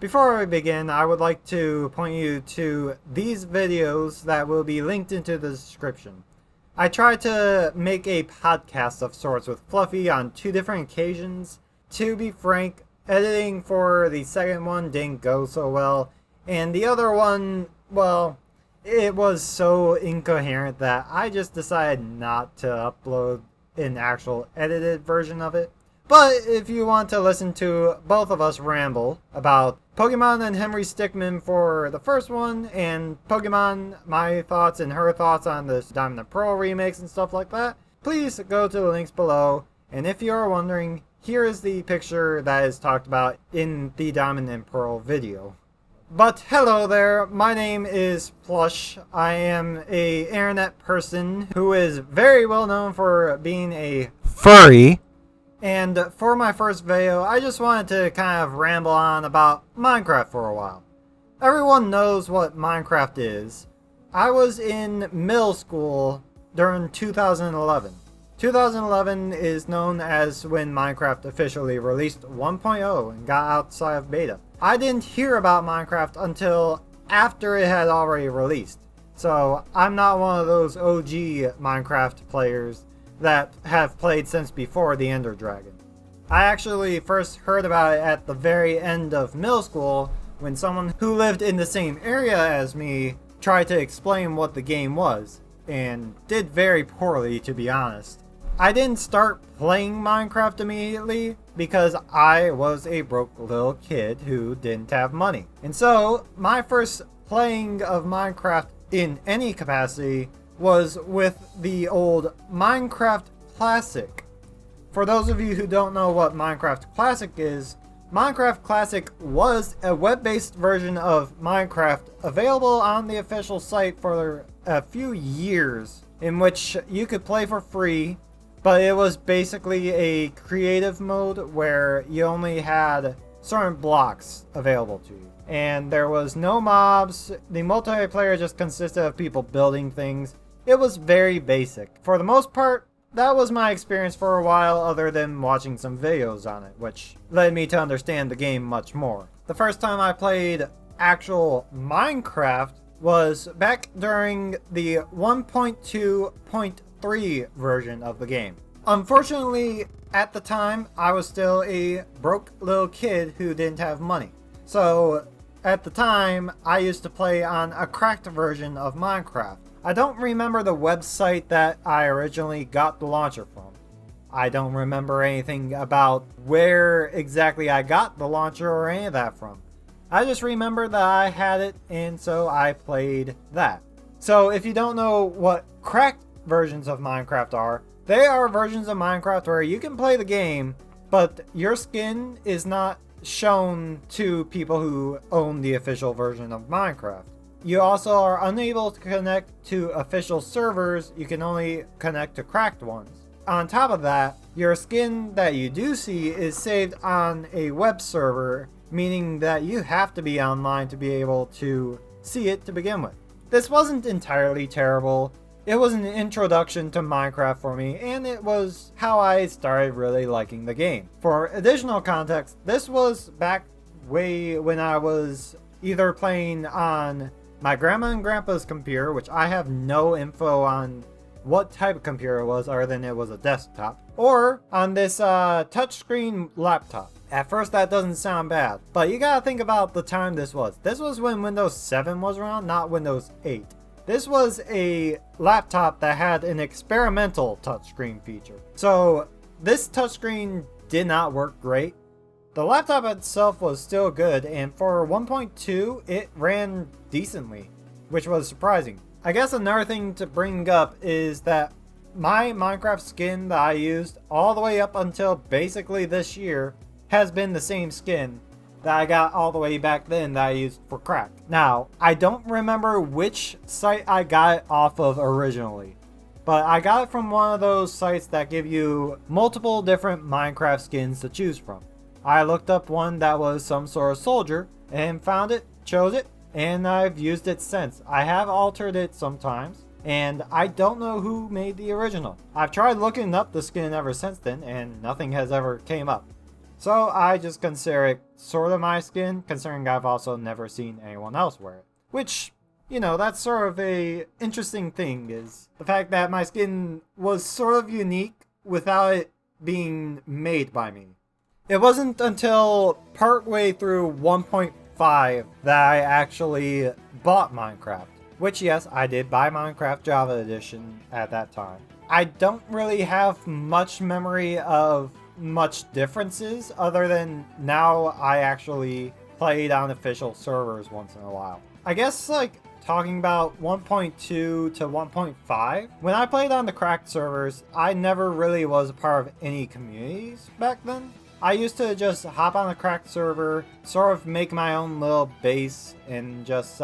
Before we begin, I would like to point you to these videos that will be linked into the description. I tried to make a podcast of sorts with Fluffy on 2 different occasions. To be frank, editing for the second one didn't go so well, and the other one, well, it was so incoherent that I just decided not to upload an actual edited version of it. But if you want to listen to both of us ramble about Pokemon and Henry Stickmin for the first one, and Pokemon, my thoughts and her thoughts on this Diamond and Pearl remakes and stuff like that, please go to the links below. And if you are wondering, here is the picture that is talked about in the Diamond and Pearl video. But hello there, my name is Plush. I am a internet person who is very well known for being a furry. And for my first video, I just wanted to kind of ramble on about Minecraft for a while. Everyone knows what Minecraft is. I was in middle school during 2011. 2011 is known as when Minecraft officially released 1.0 and got outside of beta. I didn't hear about Minecraft until after it had already released. So I'm not one of those OG Minecraft players that have played since before the Ender Dragon. I actually first heard about it at the very end of middle school when someone who lived in the same area as me tried to explain what the game was, and did very poorly, to be honest. I didn't start playing Minecraft immediately because I was a broke little kid who didn't have money. And so my first playing of Minecraft in any capacity was with the old Minecraft Classic. For those of you who don't know what Minecraft Classic is, Minecraft Classic was a web-based version of Minecraft available on the official site for a few years, in which you could play for free, but it was basically a creative mode where you only had certain blocks available to you. And there was no mobs. The multiplayer just consisted of people building things. It was very basic. For the most part, that was my experience for a while, other than watching some videos on it, which led me to understand the game much more. The first time I played actual Minecraft was back during the 1.2.3 version of the game. Unfortunately, at the time, I was still a broke little kid who didn't have money. So, at the time, I used to play on a cracked version of Minecraft. I don't remember the website that I originally got the launcher from. I don't remember anything about where exactly I got the launcher or any of that from. I just remember that I had it, and so I played that. So if you don't know what cracked versions of Minecraft are, they are versions of Minecraft where you can play the game, but your skin is not shown to people who own the official version of Minecraft. You also are unable to connect to official servers. You can only connect to cracked ones. On top of that, your skin that you do see is saved on a web server, meaning that you have to be online to be able to see it to begin with. This wasn't entirely terrible. It was an introduction to Minecraft for me, and it was how I started really liking the game. For additional context, this was back way when I was either playing on my grandma and grandpa's computer, which I have no info on what type of computer it was other than it was a desktop, or on this touchscreen laptop. At first that doesn't sound bad, but you gotta think about the time this was. This was when Windows 7 was around, not Windows 8. This was a laptop that had an experimental touchscreen feature. So this touchscreen did not work great. The laptop itself was still good, and for 1.2, it ran decently, which was surprising. I guess another thing to bring up is that my Minecraft skin that I used all the way up until basically this year has been the same skin that I got all the way back then that I used for crack. Now, I don't remember which site I got it off of originally, but I got it from one of those sites that give you multiple different Minecraft skins to choose from. I looked up one that was some sort of soldier and found it, chose it, and I've used it since. I have altered it sometimes, and I don't know who made the original. I've tried looking up the skin ever since then, and nothing has ever came up. So I just consider it sort of my skin, considering I've also never seen anyone else wear it. Which, you know, that's sort of a interesting thing, is the fact that my skin was sort of unique without it being made by me. It wasn't until partway through 1.5 that I actually bought Minecraft. Which, yes, I did buy Minecraft Java Edition at that time. I don't really have much memory of much differences, other than now I actually played on official servers once in a while. I guess, like, talking about 1.2 to 1.5, when I played on the cracked servers, I never really was a part of any communities back then. I used to just hop on a cracked server, sort of make my own little base, and just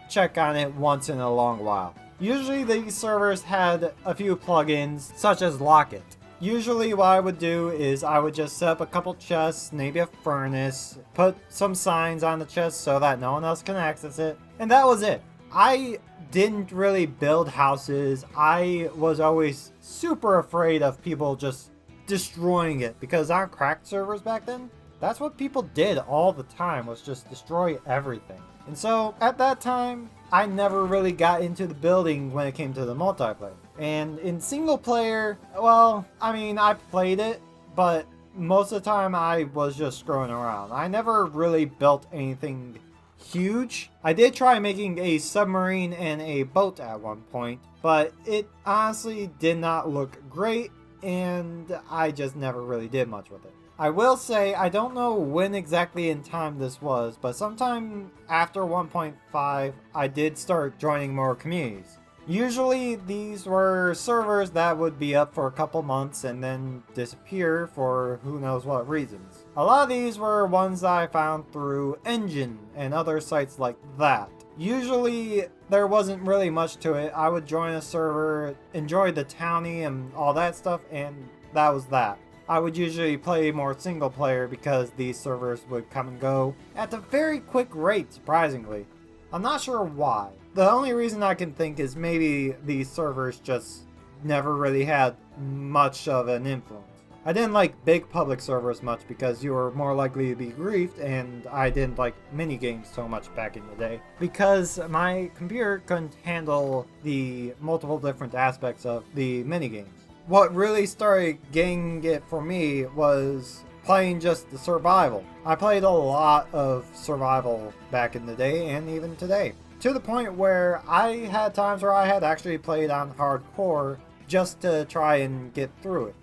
check on it once in a long while. Usually these servers had a few plugins, such as Locket. Usually what I would do is I would just set up a couple chests, maybe a furnace, put some signs on the chest so that no one else can access it, and that was it. I didn't really build houses. I was always super afraid of people just destroying it, because on cracked servers back then, that's what people did all the time, was just destroy everything. And so at that time, I never really got into the building when it came to the multiplayer. And in single player, well, I mean, I played it, but most of the time I was just screwing around. I never really built anything huge. I did try making a submarine and a boat at one point, but it honestly did not look great, and I just never really did much with it. I will say, I don't know when exactly in time this was, but sometime after 1.5, I did start joining more communities. Usually these were servers that would be up for a couple months and then disappear for who knows what reasons. A lot of these were ones that I found through Engine and other sites like that. Usually there wasn't really much to it. I would join a server, enjoy the townie and all that stuff, and that was that. I would usually play more single player because these servers would come and go at a very quick rate, surprisingly. I'm not sure why. The only reason I can think is maybe these servers just never really had much of an influence. I didn't like big public servers much because you were more likely to be griefed, and I didn't like minigames so much back in the day because my computer couldn't handle the multiple different aspects of the minigames. What really started getting it for me was playing just the survival. I played a lot of survival back in the day and even today, to the point where I had times where I had actually played on hardcore just to try and get through it.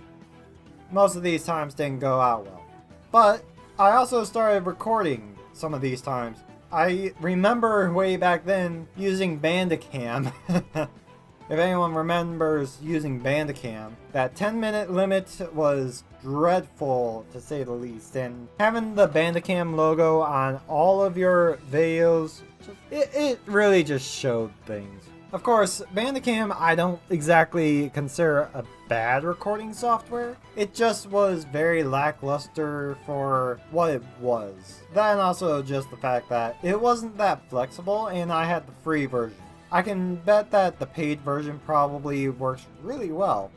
Most of these times didn't go out well. But I also started recording some of these times. I remember way back then using Bandicam. If anyone remembers using Bandicam, that 10-minute limit was dreadful, to say the least, and having the Bandicam logo on all of your videos, it really just showed things. Of course, Bandicam I don't exactly consider a bad recording software. It just was very lackluster for what it was. Then also just the fact that it wasn't that flexible, and I had the free version. I can bet that the paid version probably works really well.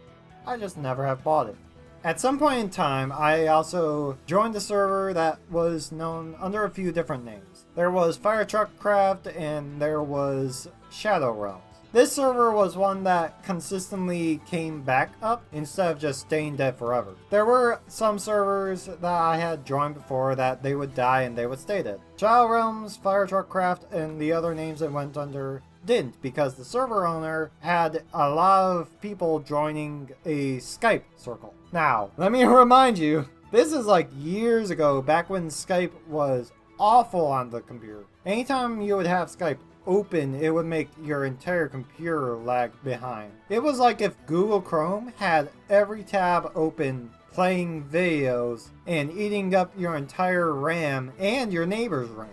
I just never have bought it. At some point in time, I also joined a server that was known under a few different names. There was Firetruckcraft and there was Shadow Realms. This server was one that consistently came back up instead of just staying dead forever. There were some servers that I had joined before that they would die and they would stay dead. Shadow Realms, Firetruckcraft, and the other names it went under didn't, because the server owner had a lot of people joining a Skype circle. Now, let me remind you, this is like years ago, back when Skype was awful on the computer. Anytime you would have Skype open, it would make your entire computer lag behind. It was like if Google Chrome had every tab open playing videos and eating up your entire RAM and your neighbor's RAM.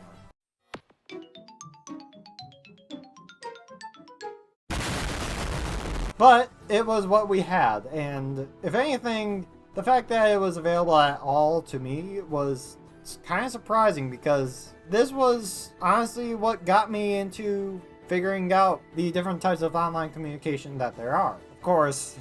But it was what we had, and if anything, the fact that it was available at all to me was kind of surprising, because this was honestly what got me into figuring out the different types of online communication that there are. Of course,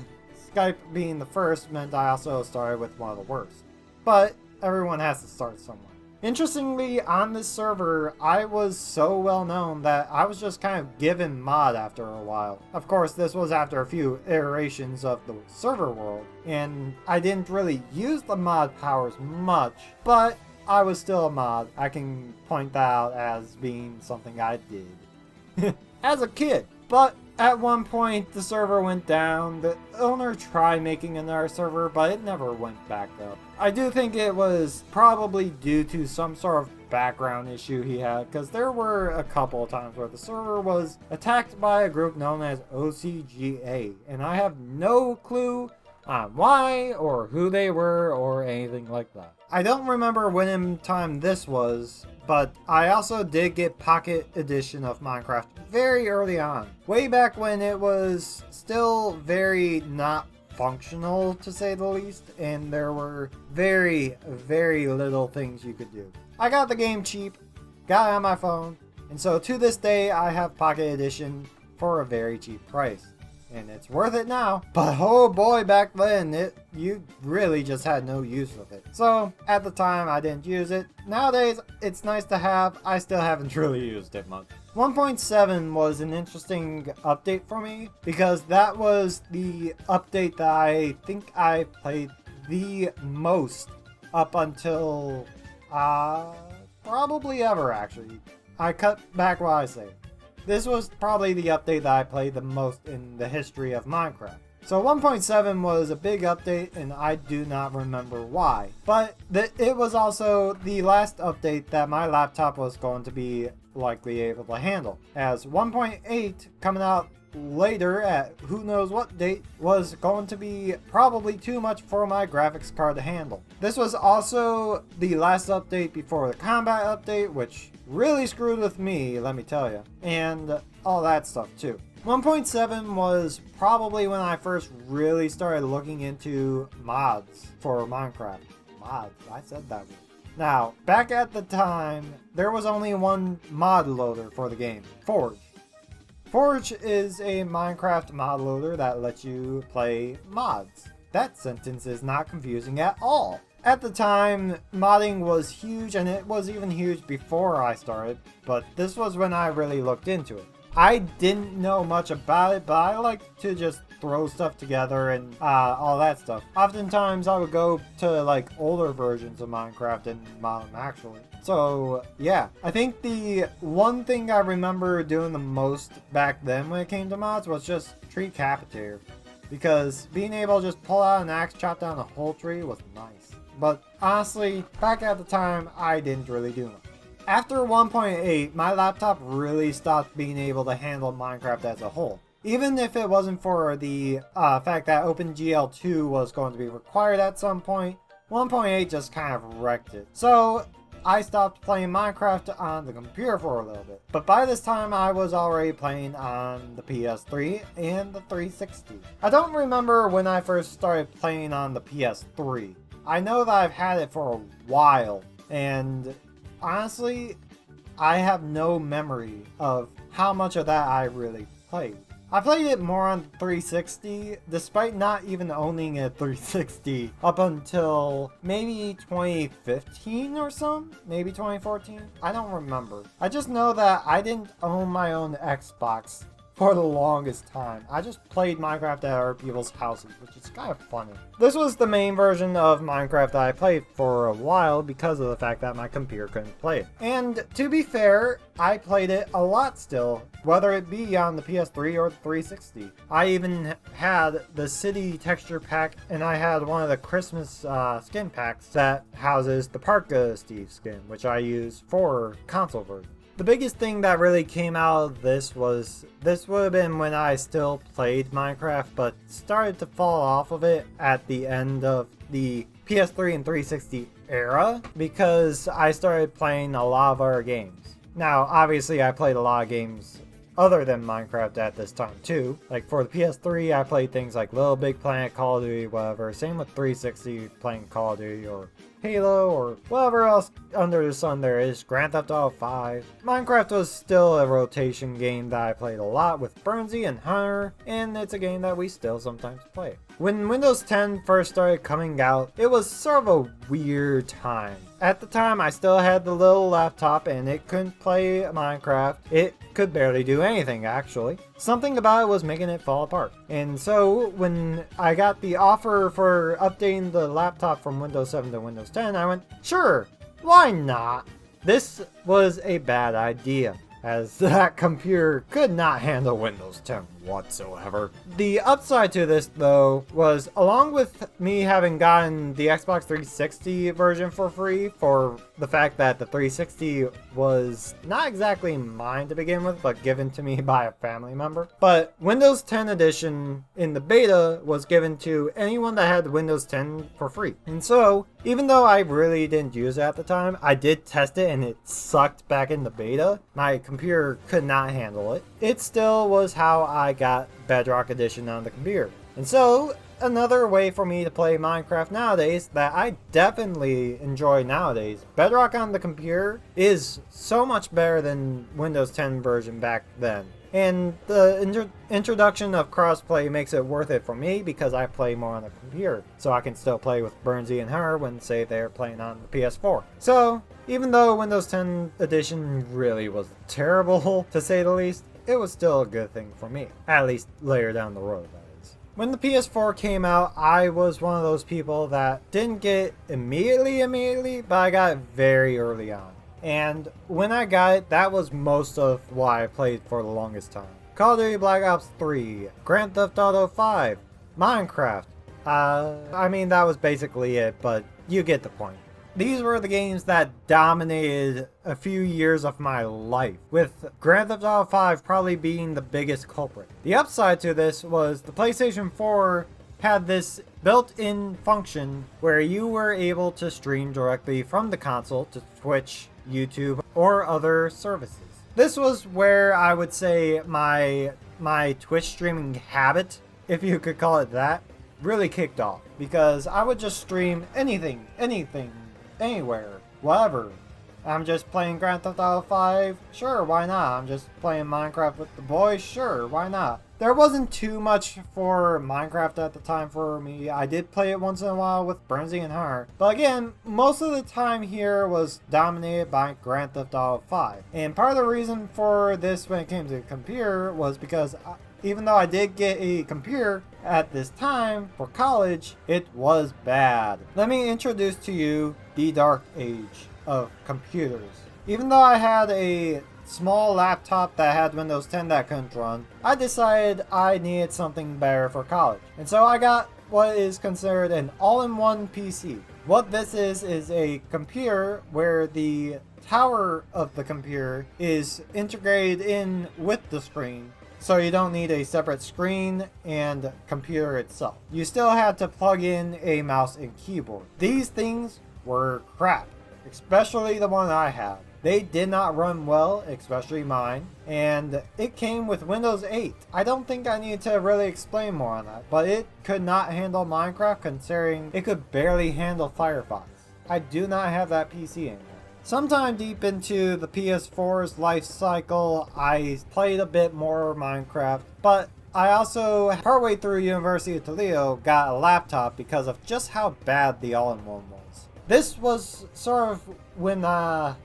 Skype being the first meant I also started with one of the worst. But everyone has to start somewhere. Interestingly, on this server, I was so well known that I was just kind of given mod after a while. Of course, this was after a few iterations of the server world, and I didn't really use the mod powers much, but I was still a mod. I can point that out as being something I did as a kid. But at one point, the server went down. The owner tried making another server, but it never went back up. I do think it was probably due to some sort of background issue he had, because there were a couple of times where the server was attacked by a group known as OCGA, and I have no clue on why or who they were or anything like that. I don't remember when in time this was, but I also did get Pocket Edition of Minecraft very early on. Way back when it was still very not functional, to say the least, and there were very, very little things you could do. I got the game cheap, got it on my phone, and so to this day I have Pocket Edition for a very cheap price. And it's worth it now. But oh boy, back then, you really just had no use of it. So, at the time, I didn't use it. Nowadays, it's nice to have. I still haven't really used it much. 1.7 was an interesting update for me, because that was the update that I think I played the most up until, probably ever, actually. I cut back what I say. This was probably the update that I played the most in the history of Minecraft. So 1.7 was a big update, and I do not remember why. But it was also the last update that my laptop was going to be likely able to handle, as 1.8 coming out later at who knows what date was going to be probably too much for my graphics card to handle. This was also the last update before the combat update, which really screwed with me, let me tell you, and all that stuff too. 1.7 was probably when I first really started looking into mods for Minecraft. Mods, I said that word. Now, back at the time, there was only one mod loader for the game, Forge. Forge is a Minecraft mod loader that lets you play mods. That sentence is not confusing at all. At the time, modding was huge, and it was even huge before I started, but this was when I really looked into it. I didn't know much about it, but I like to just throw stuff together and all that stuff. Oftentimes I would go to like older versions of Minecraft and mod them actually. So yeah, I think the one thing I remember doing the most back then when it came to mods was just tree capitator. Because being able to just pull out an axe, chop down a whole tree was nice. But honestly, back at the time, I didn't really do much. After 1.8, my laptop really stopped being able to handle Minecraft as a whole. Even if it wasn't for the fact that OpenGL 2 was going to be required at some point, 1.8 just kind of wrecked it. So I stopped playing Minecraft on the computer for a little bit. But by this time, I was already playing on the PS3 and the 360. I don't remember when I first started playing on the PS3. I know that I've had it for a while, and honestly, I have no memory of how much of that I really played. I played it more on 360, despite not even owning a 360 up until maybe 2015 or so, maybe 2014. I don't remember. I just know that I didn't own my own Xbox for the longest time. I just played Minecraft at other people's houses, which is kind of funny. This was the main version of Minecraft that I played for a while because of the fact that my computer couldn't play it. And to be fair, I played it a lot still, whether it be on the PS3 or the 360. I even had the city texture pack, and I had one of the Christmas skin packs that houses the Parka Steve skin, which I use for console version. The biggest thing that really came out of this was, this would have been when I still played Minecraft, but started to fall off of it at the end of the PS3 and 360 era, because I started playing a lot of other games. Now, obviously I played a lot of games other than Minecraft at this time too. Like for the PS3, I played things like Little Big Planet, Call of Duty, whatever. Same with 360, playing Call of Duty or Halo or whatever else under the sun there is, Grand Theft Auto 5. Minecraft was still a rotation game that I played a lot with Burnsy and Hunter, and it's a game that we still sometimes play. When Windows 10 first started coming out, it was sort of a weird time. At the time, I still had the little laptop and it couldn't play Minecraft. It could barely do anything, actually. Something about it was making it fall apart. And so when I got the offer for updating the laptop from Windows 7 to Windows 10, I went, sure, why not? This was a bad idea, as that computer could not handle Windows 10 whatsoever. The upside to this, though, was along with me having gotten the Xbox 360 version for free, for the fact that the 360 was not exactly mine to begin with, but given to me by a family member. But Windows 10 Edition in the beta was given to anyone that had Windows 10 for free. And so, even though I really didn't use it at the time, I did test it and it sucked back in the beta. My computer could not handle it. It still was how I got Bedrock Edition on the computer. And so, another way for me to play Minecraft nowadays that I definitely enjoy nowadays, Bedrock on the computer is so much better than Windows 10 version back then. And the introduction of crossplay makes it worth it for me because I play more on the computer. So I can still play with Burnsy and her when, say, they're playing on the PS4. So, even though Windows 10 Edition really was terrible, to say the least, it was still a good thing for me. At least later down the road, that is. When the PS4 came out, I was one of those people that didn't get it immediately, but I got it very early on. And when I got it, that was most of why I played for the longest time. Call of Duty Black Ops 3, Grand Theft Auto 5, Minecraft. I mean, that was basically it, but you get the point. These were the games that dominated a few years of my life, with Grand Theft Auto 5 probably being the biggest culprit. The upside to this was the PlayStation 4 had this built-in function where you were able to stream directly from the console to Twitch, YouTube, or other services. This was where I would say my Twitch streaming habit, if you could call it that, really kicked off. Because I would just stream anything, anywhere, whatever. I'm just playing Grand Theft Auto 5, sure, why not? I'm just playing Minecraft with the boys, sure, why not? There wasn't too much for Minecraft at the time for me. I did play it once in a while with Burnsy and her. But again, most of the time here was dominated by Grand Theft Auto 5. And part of the reason for this when it came to the computer was because even though I did get a computer at this time for college, it was bad. Let me introduce to you the dark age of computers. Even though I had a small laptop that had Windows 10 that couldn't run, I decided I needed something better for college. And so I got what is considered an all-in-one PC. What this is a computer where the tower of the computer is integrated in with the screen. So you don't need a separate screen and computer itself. You still had to plug in a mouse and keyboard. These things were crap, especially the one I had. They did not run well, especially mine, and it came with Windows 8. I don't think I need to really explain more on that, but it could not handle Minecraft considering it could barely handle Firefox. I do not have that PC anymore. Sometime deep into the PS4's life cycle, I played a bit more Minecraft, but I also, partway through University of Toledo, got a laptop because of just how bad the all-in-one was. This was sort of when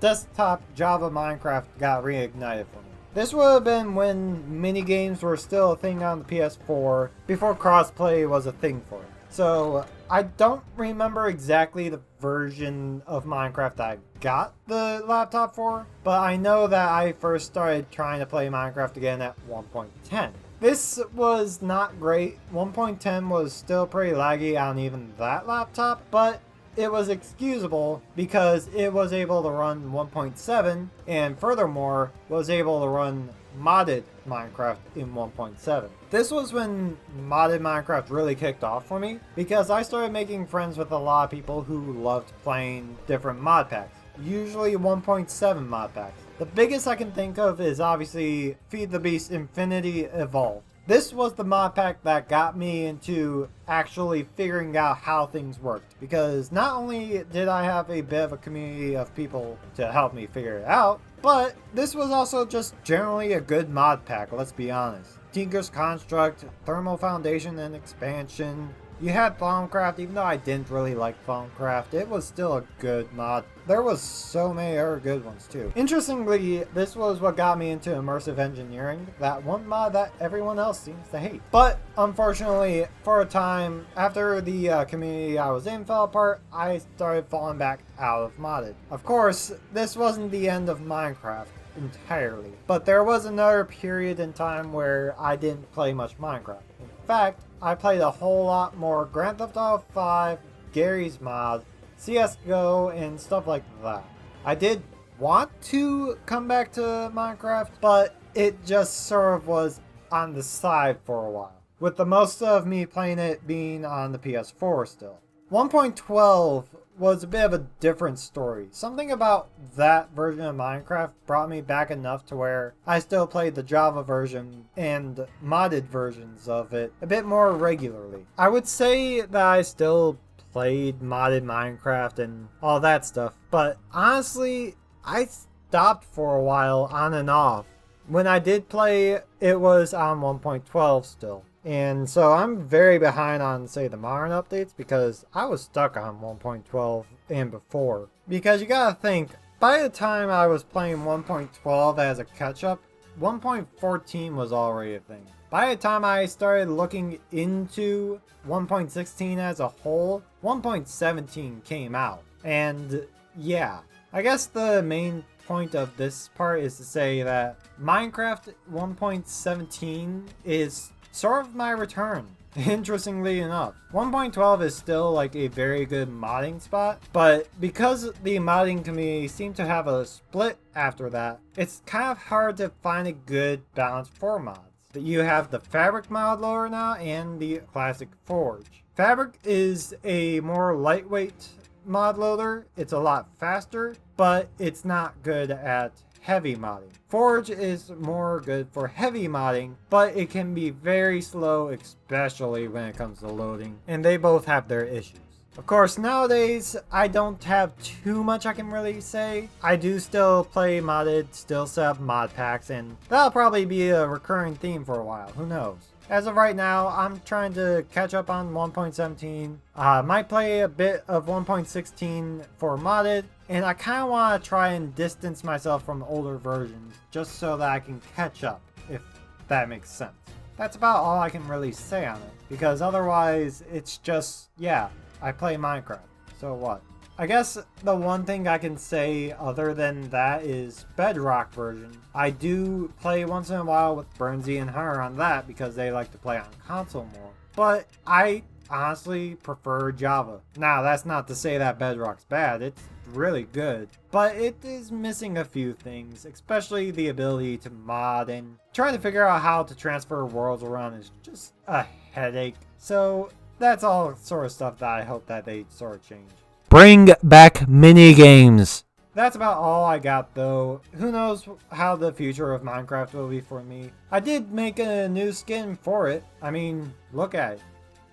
desktop Java Minecraft got reignited for me. This would have been when minigames were still a thing on the PS4, before crossplay was a thing for it. So I don't remember exactly the version of Minecraft that I got the laptop for, but I know that I first started trying to play Minecraft again at 1.10. This was not great. 1.10 was still pretty laggy on even that laptop, but it was excusable because it was able to run 1.7 and furthermore was able to run modded Minecraft in 1.7. This was when modded Minecraft really kicked off for me because I started making friends with a lot of people who loved playing different mod packs, usually 1.7 mod packs. The biggest I can think of is obviously Feed the Beast Infinity Evolved. This was the mod pack that got me into actually figuring out how things worked, because not only did I have a bit of a community of people to help me figure it out, but this was also just generally a good mod pack, let's be honest. Tinker's Construct, Thermal Foundation and Expansion, You had Thaumcraft, even though I didn't really like Thaumcraft, it was still a good mod. There was so many other good ones too. Interestingly, this was what got me into immersive engineering, that one mod that everyone else seems to hate. But unfortunately, for a time, after the community I was in fell apart, I started falling back out of modded. Of course, this wasn't the end of Minecraft entirely, but there was another period in time where I didn't play much Minecraft. In fact, I played a whole lot more Grand Theft Auto 5, Gary's Mod, CSGO, and stuff like that. I did want to come back to Minecraft, but it just sort of was on the side for a while, with the most of me playing it being on the PS4 still. 1.12 was a bit of a different story. Something about that version of Minecraft brought me back enough to where I still played the Java version and modded versions of it a bit more regularly. I would say that I still played modded Minecraft and all that stuff, but honestly, I stopped for a while on and off. When I did play, it was on 1.12 still. And so I'm very behind on, say, the modern updates because I was stuck on 1.12 and before. Because you gotta think, by the time I was playing 1.12 as a catch-up, 1.14 was already a thing. By the time I started looking into 1.16 as a whole, 1.17 came out. And yeah, I guess the main point of this part is to say that Minecraft 1.17 is sort of my return, interestingly enough. 1.12 is still like a very good modding spot, but because the modding community seemed to have a split after that, it's kind of hard to find a good balance for mods. You have the Fabric mod loader now and the Classic Forge. Fabric is a more lightweight mod loader. It's a lot faster, but it's not good at heavy modding. Forge is more good for heavy modding, but it can be very slow, especially when it comes to loading, and they both have their issues. Of course, nowadays, I don't have too much I can really say. I do still play modded, still set up mod packs, and that'll probably be a recurring theme for a while, who knows. As of right now, I'm trying to catch up on 1.17. Might play a bit of 1.16 for modded, and I kind of want to try and distance myself from older versions just so that I can catch up, if that makes sense. That's about all I can really say on it, because otherwise it's just, yeah, I play Minecraft, so what? I guess the one thing I can say other than that is Bedrock version. I do play once in a while with Burnsy and Hunter on that because they like to play on console more. But I honestly prefer Java. Now, that's not to say that Bedrock's bad. It's really good. But it is missing a few things, especially the ability to mod, and trying to figure out how to transfer worlds around is just a headache. So that's all sort of stuff that I hope that they sort of change. Bring back minigames. That's about all I got though. Who knows how the future of Minecraft will be for me. I did make a new skin for it. I mean, look at it.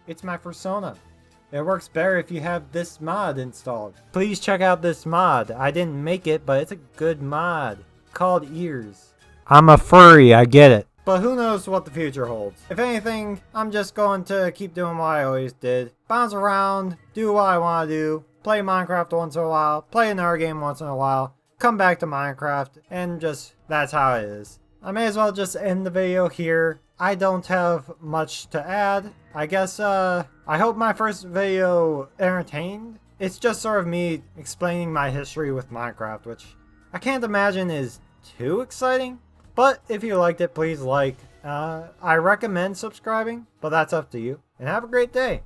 It's my persona. It works better if you have this mod installed. Please check out this mod. I didn't make it, but it's a good mod. Called Ears. I'm a furry, I get it. But who knows what the future holds. If anything, I'm just going to keep doing what I always did. Bounce around, do what I want to do. Play Minecraft once in a while, play another game once in a while, come back to Minecraft, and just, that's how it is. I may as well just end the video here. I don't have much to add. I guess, I hope my first video entertained. It's just sort of me explaining my history with Minecraft, which I can't imagine is too exciting. But if you liked it, please like. I recommend subscribing, but that's up to you. And have a great day.